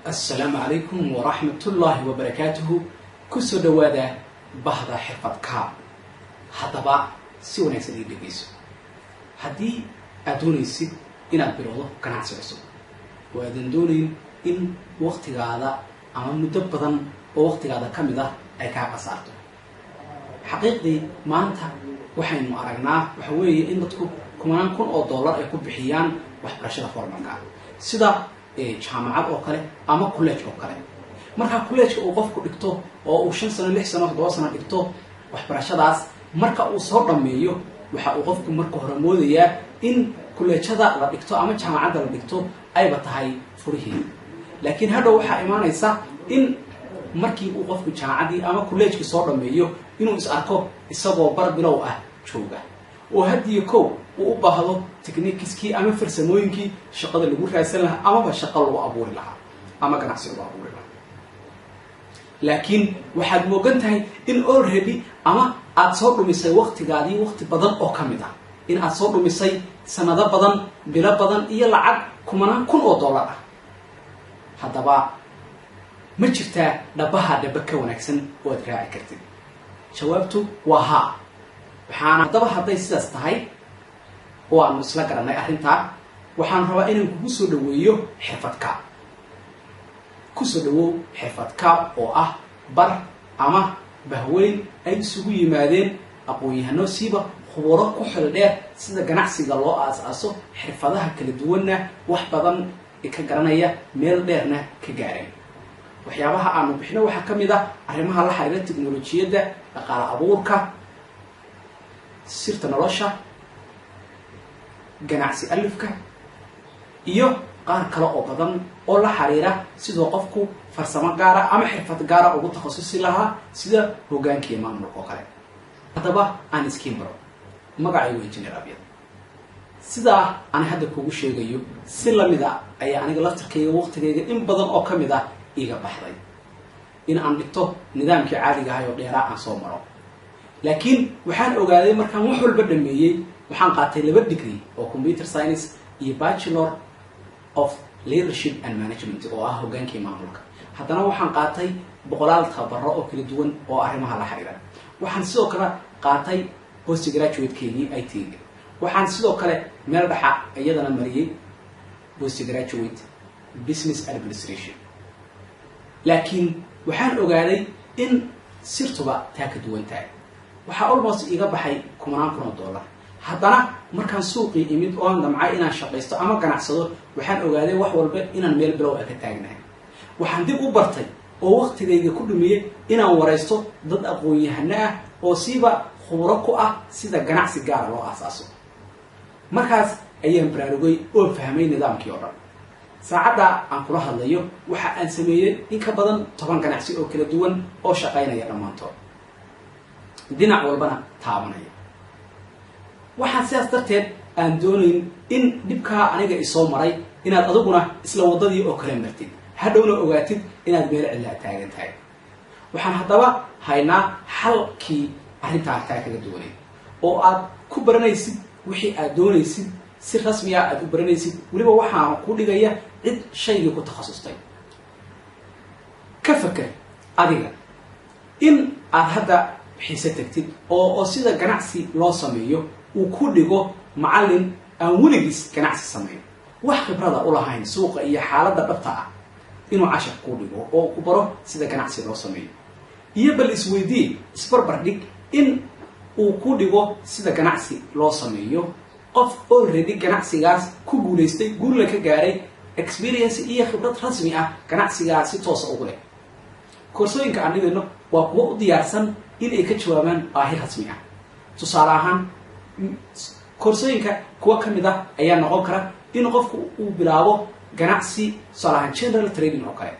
السلام عليكم ورحمة الله وبركاته. كسو دوادا بهذا حرفة كاب هذا سوى ناس اللي بيجيسو هدي أدوني سيد إن أبيرضه كان عسرسو وأدن دوني إن وقت هذا أما مدبضا ووقت هذا كم ده أي كاب صارته حقيقي ما أنت وحين ما أرجعناه وحوي إن تكون كمان نكون أو دولار يكون بحيان وحبرشة فورمانكا سيدا jaamacad oo kale ama college oo kale marka college uu qofku dhigto oo uu 5 sano 6 sano 7 sano dhigto waxbarashadaas marka uu soo dhameeyo waxa uu qofku marka hore moodayaa in college-ada la dhigto ama jaamacadda la dhigto ayba tahay furihii laakiin hadda waxa imaanaysa in markii uu qofku jaamacadii ama college-ki soo dhameeyo inuu is arko isagoo bar bilow ah jooga oo hadii koow uu baahdo techniques-kii ama farsamooyinkii shaqada lagu raadsan lahaa ama shaqo lagu abuuri lahaa ama ganacsi lagu abuuri lahaa laakiin waxaad moogan tahay in already ama aad soo dhumisay waqtigaadii waqti badan oo kamid ah in aad soo dhumisay sanado badan bilo badan iyo lacag kumanaan kun oo dollar ah hadaba ma jirtaa dhabaha dhaba ka wanaagsan oo aad raaci kartid jawaabtu waa haa waxaan hadaba haday sidaas tahay وأنا مسلك أنا أهرنتا وحن روا إن كوسو دويو حرفة كاب كوسو دو حرفة كاب أو بر أما بهوين أي سوي مادين أقوي هنوسيبا خبرة كحل ده سيدا جناح سيجالو أساسه حرفة ده كل دونا وحبضن كجرنايا ميل درنا كجارين وحيابها أنا بحنا وحكم ده أرمها الله حاجات التكنولوجيا ده قال أبوركا سيرت نرشة ganacsi alifka iyo qaar kale oo badan oo la xariira sidoo qofku farsamo gaar ah ama xirfad gaar ah ugu takhasusi lahaa sida hoggaanka maamulka oo kale hadaba aan iskiin baro magacaygu engineer Abiyad sida aan hadda kugu sheegayo si lamida ay aniga laftirkayga waqtigayga in badan oo kamid ah iga baxday in aan dhigto nidaamkii caadiga ah oo dheeraa aan soo maro laakiin waxaan ogaaday markaan wax walba dhameeyay waxaan qaatay 2 degree oo computer science iyo bachelor of leadership and management oo ah hoggaanka maamulka haddana waxaan qaatay boqolaal tababaro oo kala duwan oo arrimaha la xiriira waxaan sidoo kale qaatay postgraduate-keygii IT waxaan sidoo kale meel dhaxa iyadana mariyay postgraduate business administration laakiin waxaan ogaaday in sirtuba taa ka duwan tahay waxa almost iga baxay $10,000 haddana markaan suuqii imid oo aan damcay inaan shaqaysto ama ganacsado waxaan ogaaday wax walba inaan meel bilow ah ka taagnahay waxaan dib u bartay oo waqtigayga ku dhumiyay inaan wareysto dad aqoon-yahano ah oo siiba khubaro ku ah sida ganacsi gaar loo aasaaso markaas ayaan baraarugay oo fahmay nidaamkii oo dhan saacada aan kula hadlayo waxa aan sameeyay in ka badan 10 ganacsi oo kala duwan oo shaqaynaya dhamaantood dhinac walbana taabanaya waxaan sidaas darteed aan doonayn in dibka aniga isoo maray inaad aduguna isla wadadii oo kale martid hadhowna ogaatid inaad meel cilla taagan tahay waxaan hadaba haynaa xalkii arrintaa kaga duwanay oo aad ku baranaysid wixii aad doonaysid si rasmi ah aad u baranaysid waliba waxaan ku dhigaya cid shayga ku takhasustay ka fakar adiga in aad hadda xiisa tagtid oo sida ganacsi loo sameeyo uu ku dhigo macallin aan weligiis ganacsi sameeyo wax khibrada u lahayn suuqa iyo xaaladda dhabta ah inuu cashar ku dhigo oo ku baro sida ganacsi loo sameeyo iyo bal isweydii isbarbar dhig in uu ku dhigo sida ganacsi loo sameeyo qof already ganacsigaas ku guuleystay guul la ka gaaray experience iyo khibrad rasmi ah ganacsigaas si toos ah ugu leh koorsooyinka aan dhigayno waa kuwa u diyaarsan in ay ka jawaabaan baahi rasmi ah tusaale ahaan koorsooyinka kuwa kamid ah ayaa noqon kara in qofku uu bilaabo ganacsi salahan general trading oo kale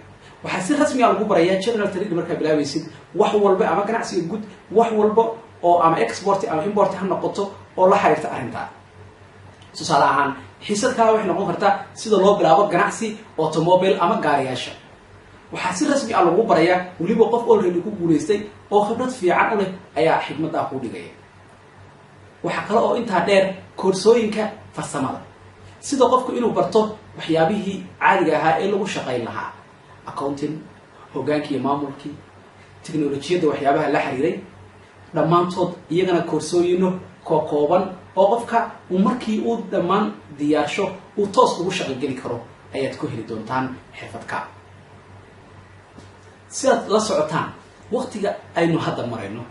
waxa si rasmi ah lagu barayaa general trading marka bilaabaysid wax walba ama ganacsiga guud wax walba oo ama export ama import ha noqoto oo la xiriirta arrinta tusaale ahaan xiisadka waxay noqon kartaa sida loo bilaabo ganacsi automobile ama gaariyaasha waxa si rasmi ah lagu barayaa waliba qof already ku guuleystay oo khibrad fiican u leh ayaa xigmada ku dhigaya waxa kale oo inta dheer koorsooyinka farsamada sida qofku inuu barto waxyaabihii caadiga ahaa ee lagu shaqayn lahaa accounting, hogaankii maamulkii, teknolojiyadda waxyaabaha la xiriiray dhammaantood iyagana koorsooyino kooban oo qofka uu markii uu dhammaan diyaarsho uu toos ugu shaqo geli karo ayaad ku heli doontaan xirfadkaab. sidaad la socotaan waqtiga aynu hadda marayno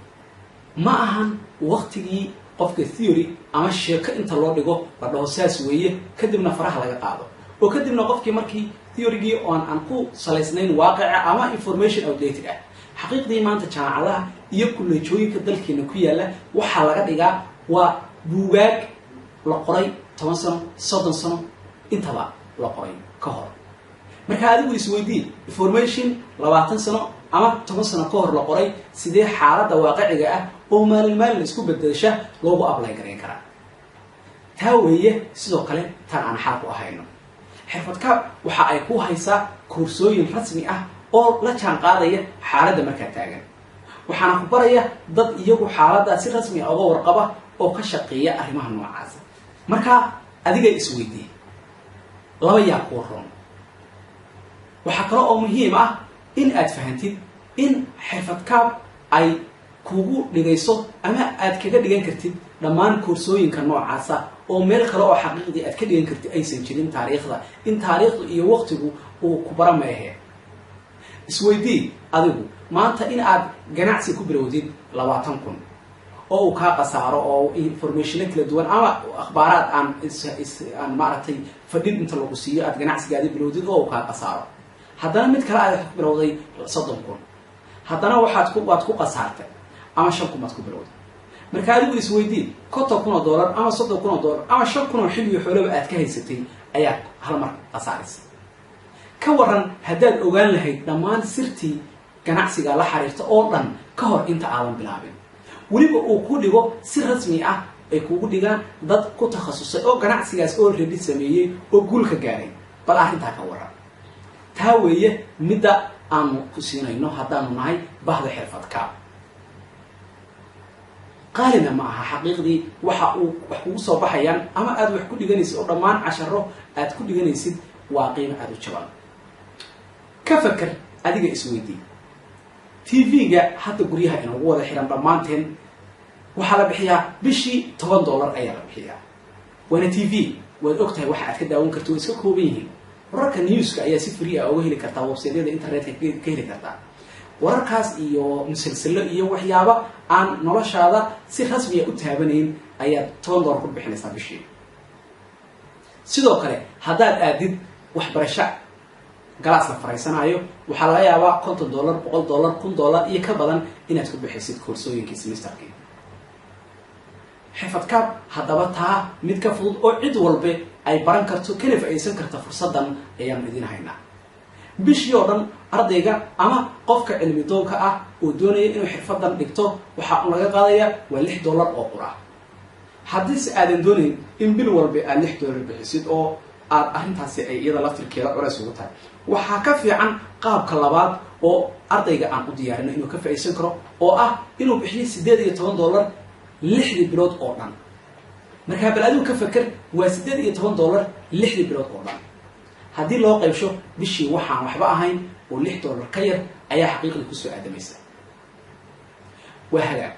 ma ahan waqtigii qofka theory ama sheeko inta loo dhigo la dhaho saas weeye kadibna faraha laga qaado oo kadibna qofkii markii theorygii aan ku salaysnayn waaqica ama information outdated ah. xaqiiqdii maanta jaamacadaha iyo kuleejooyinka dalkeena ku yaala waxaa laga dhigaa waa buugaag la qoray 10 sano 30 sano intaba la qoray ka hor. marka adigu isweydii information 20 sano ama 10 sano ka hor la qoray sidee xaaladda waaqiciga ah oo maalin isku bedesha loogu apply gareyn karaa. taa weeye sidoo kale tan aan xal ku ahayno. xirfadkaab waxa ay ku haysaa koorsooyin rasmi ah oo la jaan qaadaya xaaladda markaa taagan. waxaana ku baraya dad iyagu xaaladda si rasmi ah uga warqaba oo ka shaqeeya arrimaha noocaas. marka adiga isweydii laba yaa ku roon. waxa kale oo muhiim ah in aad fahantid in xirfadkaab ay kugu dhigayso ama aad kaga dhigan kartid dhammaan koorsooyinka noocaasa oo meel kale oo xaqiiqdii aad ka dhigan kartid aysan jirin taariikhda. in taariikhdu iyo waqtigu uu ku bara meehe. isweydii adigu maanta in aad ganacsi ku bilowdid 20,000 oo uu kaa qasaaro oo information kala duwan ama akhbaaraad aan maaragtay fadhin inta lagu siiyo aad ganacsigaadi bilowdid oo uu kaa qasaaro. haddana mid kale aad ku bilowday 30,000 haddana waad ku qasaartay ama 5,000 baad ku bilowday. marka adigu isweydii $50,000 ama $30,000 ama $5,000 xilli xoolaba aad ka haysatay ayaa hal mar qasaaraysa. ka waran haddaad ogaan lahayd dhammaan sirtii ganacsiga la xiriirta oo dhan ka hor inta aadan bilaabin, weliba uu ku dhigo si rasmi ah ay kugu dhigaan dad ku takhasusay oo ganacsigaas already sameeyey oo guul ka gaaray. bal arrintaa ka waran. taa weeye midda aanu ku siinayno haddaanu nahay bahda xirfadkaab. qaalina ma aha xaqiiqdii waxa uu wax kugu soo baxayaan ama aad wax ku dhiganaysid oo dhammaan casharo aad ku dhiganaysid waa qiimo aad u jaban. ka fakar adiga isweydii TV-ga hadda guryaha inagu wada xiran dhammaanteen waxaa la bixiyaa bishii $10 ayaa la bixiyaa. waana TV waad ogtahay waxa aad ka daawan karto way iska kooban yihiin. wararka newska ayaa si free ah uga heli kartaa website-yada internetka ka heli kartaa. wararkaas iyo musalsalo iyo waxyaabo aan noloshaada si rasmi ah u taabanayn ayaad $10 ku bixinaysaa bishii. sidoo kale haddaad aadid waxbarasho galaas la faraysanayo waxaa laga yaabaa $50, $100, $1,000 iyo ka badan inaad ku bixisid koorsooyinkii semesterkii. xirfadkaab haddaba taa mid ka fudud oo cid walbe ay baran karto kana faa'iideysan karta fursaddan ayaanu idin haynaa. bishii oo dhan ardayga ama qofka cilmi doonka ah oo doonaya inuu xirfaddan dhigto waxaa laga qaadayaa waa $6 oo qura. haddiise aadan doonayn in bil walba aad $6 bixisid oo aad arrintaasi ay iyada laftirkeeda culays ugu tahay, waxaa ka fiican qaabka labaad oo ardayga aan u diyaarino inuu ka faa'iideysan karo oo ah inuu bixiyo $18 6 bilood oo dhan. markaa bal adigu ka fakar waa $18 6 bilood oo dhan. haddii loo qaybsho bishii waxaan waxba ahayn oo $6 ka yar ayaa xaqiiqdii kusoo aadamaysa. waa hagaag.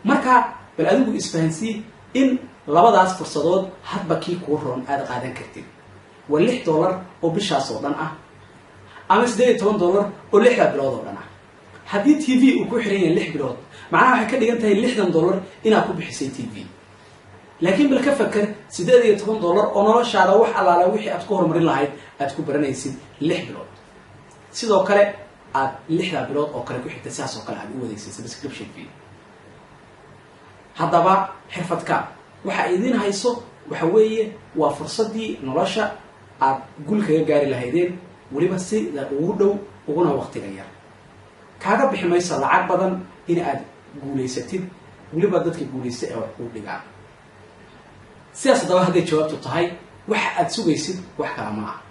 marka bal adigu isfahansii in labadaas fursadood hadba kii kuu roon aad qaadan kartid. waa $6 oo bishaas oo dhan ah ama $18 oo 6 bilood oo dhan ah. haddii TV uu ku xiran yahay 6 bilood macnaha waxay ka dhigan tahay $60 inaad ku bixisay TV. laakiin bal ka fakar $18 oo noloshaada wax alaala wixii aad ku horumarin lahayd aad ku baranaysid 6 bilood. sidoo kale aad 6 bilood oo kale ku xigta sidaas oo kale aad u wadaysay subscription fee. haddaba xirfadkaab waxa idin hayso waxa weeye waa fursaddii nolosha aad guul kaga gaari lahaydeen weliba sida ugu dhow uguna waqtiga yar. kaaga bixi mayso lacag badan in aad guulaysatid weliba dadka guulaysta ee wax kuu dhigaa. sidaas haddaba hadday jawaabtu tahay waxa aad sugaysid wax kala ma ah.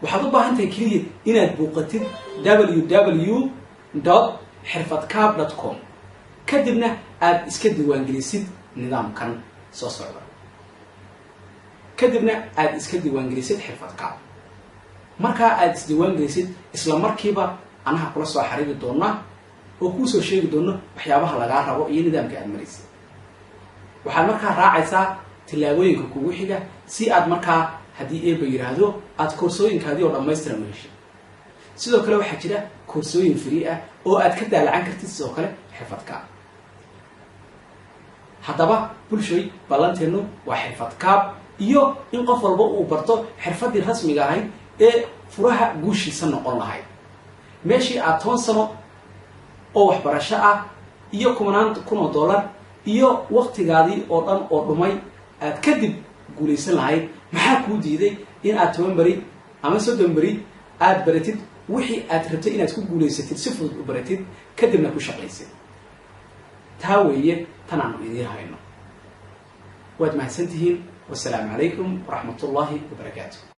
waxaad u baahan tahay keliya inaad booqatid www.xirfadkaab.com kadibna aad iska diiwaangelisid nidaamkan soo socda. kadibna aad iska diiwaangelisid xirfadkaab. markaa aad isdiiwaan gelisid isla markiiba anaha kula soo xariiri doona oo kuu soo sheegi doono waxyaabaha lagaa rabo iyo nidaamka aad maraysid. waxaad markaa raacaysaa tillaabooyinka kugu xiga si aad markaa haddii eeba yidhaahdo aad koorsooyinkaadii oo dhammaystiran u heshid. sidoo kale waxaa jira koorsooyin free ah oo aad ka daalacan kartid sidoo kale xirfadkaab. haddaba bulshoy ballanteenu waa xirfadkaab iyo in qof walba uu barto xirfaddii rasmiga ahayd ee furaha guushiisa noqon lahayd. meeshii aad 10 sano oo waxbarasho ah iyo 10,000 dollar iyo waqtigaadii oo dhan oo dhumay aad kadib guulaysan lahayd, maxaa kuu diiday in aad 10 beri ama 30 beri aad baratid wixii aad rabtay inaad ku guulaysatid si fudud u baratid kadibna ku shaqaysid. taa weeye tan aan idiin hayno. waad mahadsantihiin. والسلام عليكم ورحمة الله وبركاته.